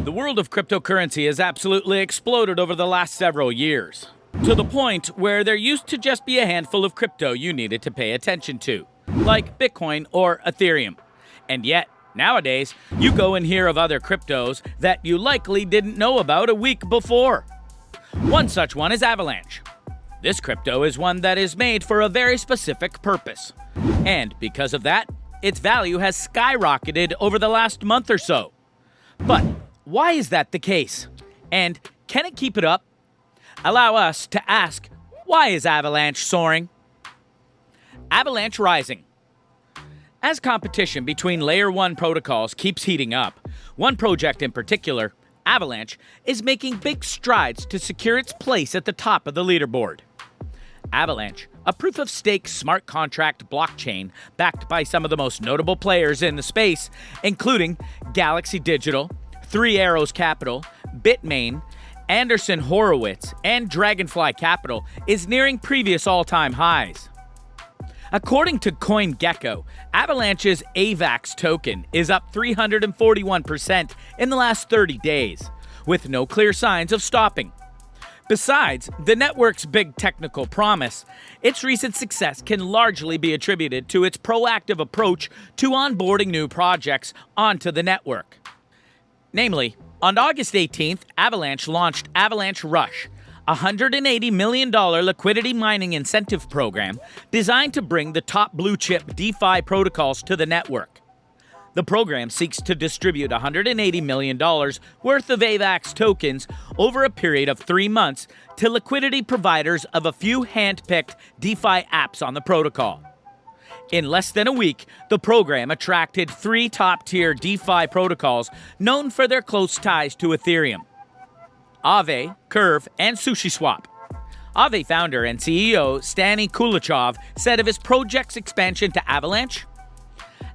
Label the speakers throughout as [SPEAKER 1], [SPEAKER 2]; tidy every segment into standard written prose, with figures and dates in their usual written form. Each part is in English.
[SPEAKER 1] The world of cryptocurrency has absolutely exploded over the last several years, to the point where there used to just be a handful of crypto you needed to pay attention to, like Bitcoin or Ethereum. And yet, nowadays, you go and hear of other cryptos that you likely didn't know about a week before. One such one is Avalanche. This crypto is one that is made for a very specific purpose. And because of that, its value has skyrocketed over the last month or so. But why is that the case? And can it keep it up? Allow us to ask, why is Avalanche soaring? Avalanche rising. As competition between Layer 1 protocols keeps heating up, one project in particular, Avalanche, is making big strides to secure its place at the top of the leaderboard. Avalanche, a proof-of-stake smart contract blockchain backed by some of the most notable players in the space, including Galaxy Digital, Three Arrows Capital, Bitmain, Andreessen Horowitz, and Dragonfly Capital, is nearing previous all-time highs. According to CoinGecko, Avalanche's AVAX token is up 341% in the last 30 days, with no clear signs of stopping. Besides the network's big technical promise, its recent success can largely be attributed to its proactive approach to onboarding new projects onto the network. Namely, on August 18th, Avalanche launched Avalanche Rush, a $180 million liquidity mining incentive program designed to bring the top blue-chip DeFi protocols to the network. The program seeks to distribute $180 million worth of AVAX tokens over a period of 3 months to liquidity providers of a few hand-picked DeFi apps on the protocol. In less than a week, the program attracted 3 top-tier DeFi protocols known for their close ties to Ethereum: Aave, Curve, and SushiSwap. Aave founder and CEO Stani Kulachov said of his project's expansion to Avalanche,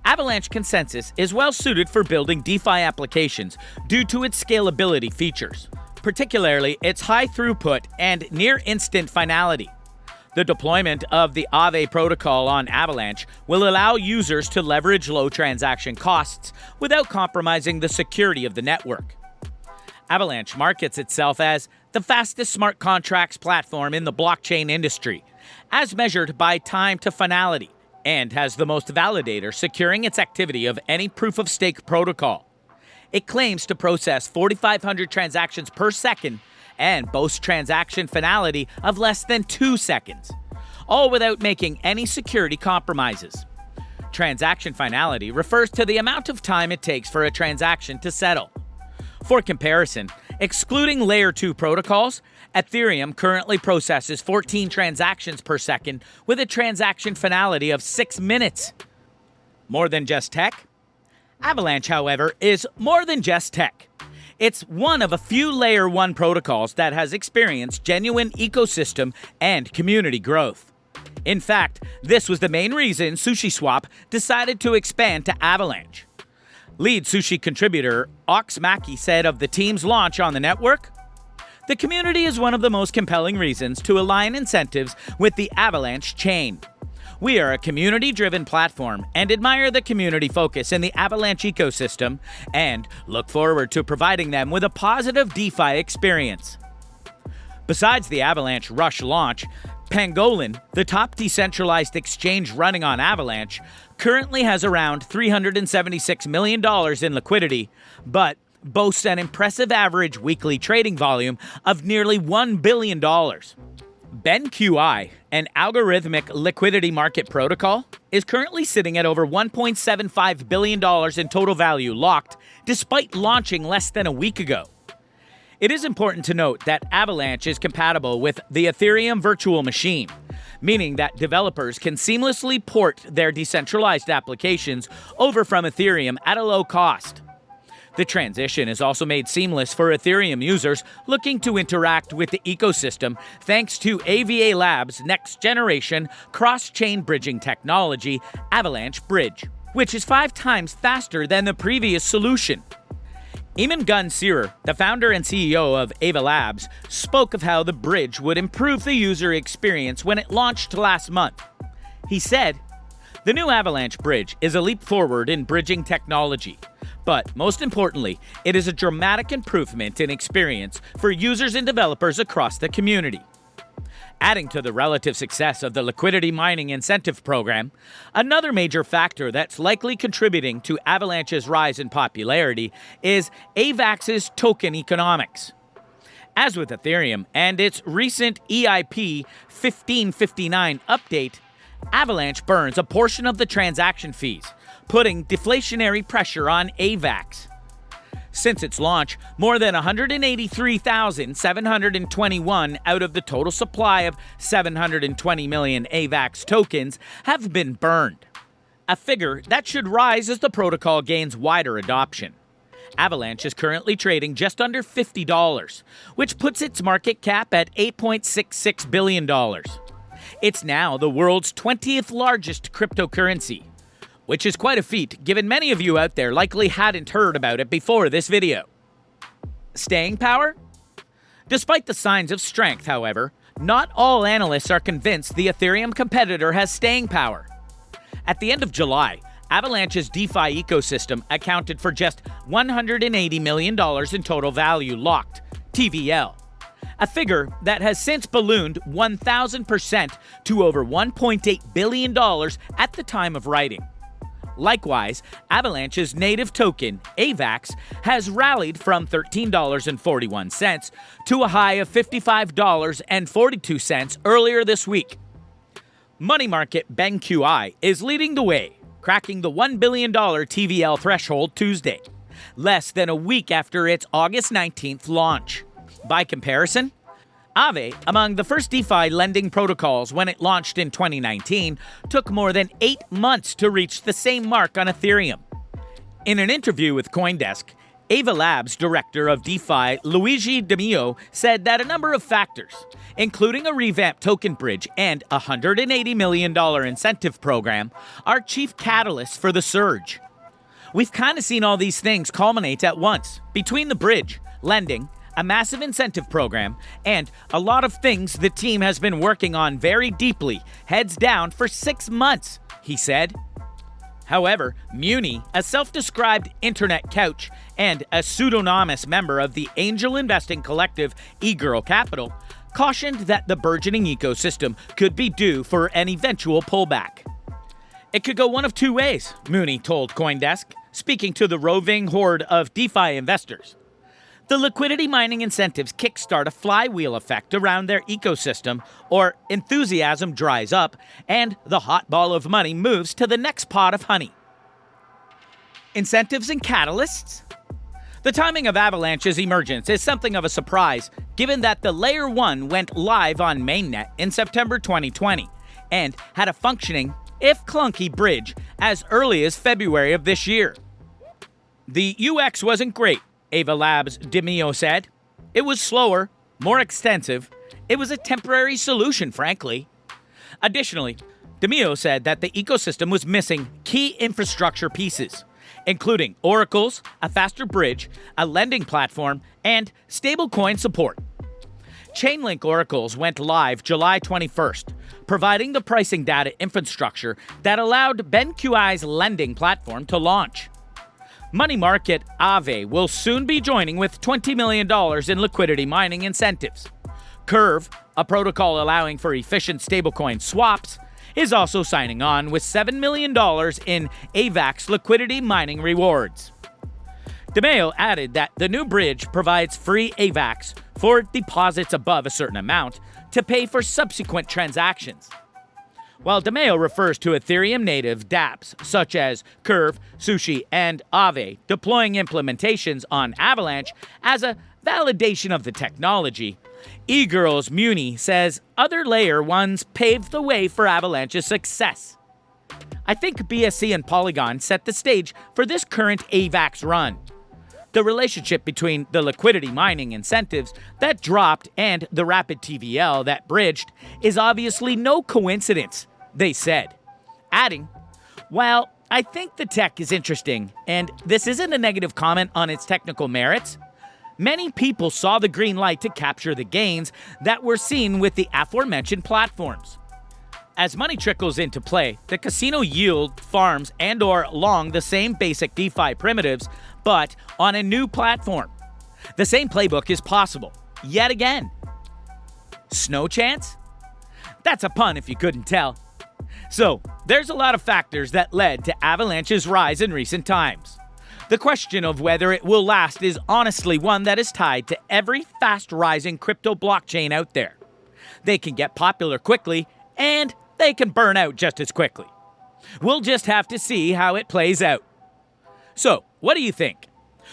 [SPEAKER 1] "Avalanche Consensus is well suited for building DeFi applications due to its scalability features, particularly its high throughput and near-instant finality. The deployment of the Aave protocol on Avalanche will allow users to leverage low transaction costs without compromising the security of the network." Avalanche markets itself as the fastest smart contracts platform in the blockchain industry, as measured by time to finality, and has the most validators securing its activity of any proof-of-stake protocol. It claims to process 4,500 transactions per second and boasts transaction finality of less than 2 seconds, all without making any security compromises. Transaction finality refers to the amount of time it takes for a transaction to settle. For comparison, excluding Layer 2 protocols, Ethereum currently processes 14 transactions per second with a transaction finality of 6 minutes. More than just tech? Avalanche, however, is more than just tech. It's one of a few Layer 1 protocols that has experienced genuine ecosystem and community growth. In fact, this was the main reason SushiSwap decided to expand to Avalanche. Lead sushi contributor Ox Mackey said of the team's launch on the network, "The community is one of the most compelling reasons to align incentives with the Avalanche chain. We are a community-driven platform and admire the community focus in the Avalanche ecosystem and look forward to providing them with a positive DeFi experience." Besides the Avalanche Rush launch, Pangolin, the top decentralized exchange running on Avalanche, currently has around $376 million in liquidity, but boasts an impressive average weekly trading volume of nearly $1 billion. BenQI, an algorithmic liquidity market protocol, is currently sitting at over $1.75 billion in total value locked, despite launching less than a week ago. It is important to note that Avalanche is compatible with the Ethereum virtual machine, meaning that developers can seamlessly port their decentralized applications over from Ethereum at a low cost. The transition is also made seamless for Ethereum users looking to interact with the ecosystem thanks to AVA Labs' next-generation cross-chain bridging technology, Avalanche Bridge, which is 5 times faster than the previous solution. Eamon Gunn-Searer, the founder and CEO of AVA Labs, spoke of how the bridge would improve the user experience when it launched last month. He said, The new Avalanche bridge is a leap forward in bridging technology. But most importantly, it is a dramatic improvement in experience for users and developers across the community. Adding to the relative success of the liquidity mining incentive program, another major factor that's likely contributing to Avalanche's rise in popularity is AVAX's token economics. As with Ethereum and its recent EIP 1559 update, Avalanche burns a portion of the transaction fees, putting deflationary pressure on AVAX. Since its launch, more than 183,721 out of the total supply of 720 million AVAX tokens have been burned, a figure that should rise as the protocol gains wider adoption. Avalanche is currently trading just under $50, which puts its market cap at $8.66 billion. It's now the world's 20th largest cryptocurrency, which is quite a feat given many of you out there likely hadn't heard about it before this video. Staying power? Despite the signs of strength, however, not all analysts are convinced the Ethereum competitor has staying power. At the end of July, Avalanche's DeFi ecosystem accounted for just $180 million in total value locked, TVL, a figure that has since ballooned 1,000% to over $1.8 billion at the time of writing. Likewise, Avalanche's native token, AVAX, has rallied from $13.41 to a high of $55.42 earlier this week. Money market BenQi is leading the way, cracking the $1 billion TVL threshold Tuesday, less than a week after its August 19th launch. By comparison, Aave, among the first DeFi lending protocols when it launched in 2019, took more than 8 months to reach the same mark on Ethereum. In an interview with CoinDesk, Ava Labs director of DeFi Luigi DiMeo said that a number of factors, including a revamped token bridge and a $180 million incentive program, are chief catalysts for the surge. We've kind of seen all these things culminate at once, between the bridge, lending, a massive incentive program, and a lot of things the team has been working on very deeply, heads down for 6 months, he said. However, Muni, a self-described internet couch and a pseudonymous member of the angel investing collective eGirl Capital, cautioned that the burgeoning ecosystem could be due for an eventual pullback. It could go one of two ways, Muni told CoinDesk, speaking to the roving horde of DeFi investors. The liquidity mining incentives kickstart a flywheel effect around their ecosystem, or enthusiasm dries up, and the hot ball of money moves to the next pot of honey. Incentives and catalysts? The timing of Avalanche's emergence is something of a surprise, given that the Layer 1 went live on mainnet in September 2020, and had a functioning, if clunky, bridge as early as February of this year. The UX wasn't great, Ava Labs' DiMeo said. It was slower, more extensive. It was a temporary solution, frankly. Additionally, DiMeo said that the ecosystem was missing key infrastructure pieces, including oracles, a faster bridge, a lending platform, and stablecoin support. Chainlink oracles went live July 21st, providing the pricing data infrastructure that allowed BenQi's lending platform to launch. Money market Aave will soon be joining with $20 million in liquidity mining incentives. Curve, a protocol allowing for efficient stablecoin swaps, is also signing on with $7 million in AVAX liquidity mining rewards. DiMeo added that the new bridge provides free AVAX for deposits above a certain amount to pay for subsequent transactions. While DiMeo refers to Ethereum native dApps such as Curve, Sushi, and Aave deploying implementations on Avalanche as a validation of the technology, eGirl's Muni says other Layer 1s paved the way for Avalanche's success. I think BSC and Polygon set the stage for this current AVAX run. The relationship between the liquidity mining incentives that dropped and the rapid TVL that bridged is obviously no coincidence, they said, adding, "While I think the tech is interesting, and this isn't a negative comment on its technical merits, many people saw the green light to capture the gains that were seen with the aforementioned platforms. As money trickles into play, the casino yield, farms, and/or long the same basic DeFi primitives, but on a new platform. The same playbook is possible, yet again. Snow chance? That's a pun if you couldn't tell. So, there's a lot of factors that led to Avalanche's rise in recent times. The question of whether it will last is honestly one that is tied to every fast-rising crypto blockchain out there. They can get popular quickly, and they can burn out just as quickly. We'll just have to see how it plays out. So, what do you think?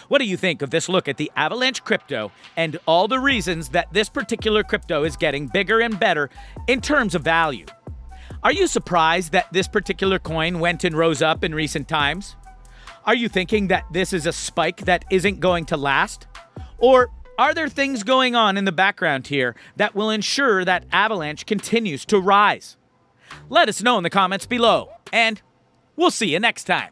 [SPEAKER 1] What do you think of this look at the Avalanche crypto and all the reasons that this particular crypto is getting bigger and better in terms of value? Are you surprised that this particular coin went and rose up in recent times? Are you thinking that this is a spike that isn't going to last? Or are there things going on in the background here that will ensure that Avalanche continues to rise? Let us know in the comments below, and we'll see you next time.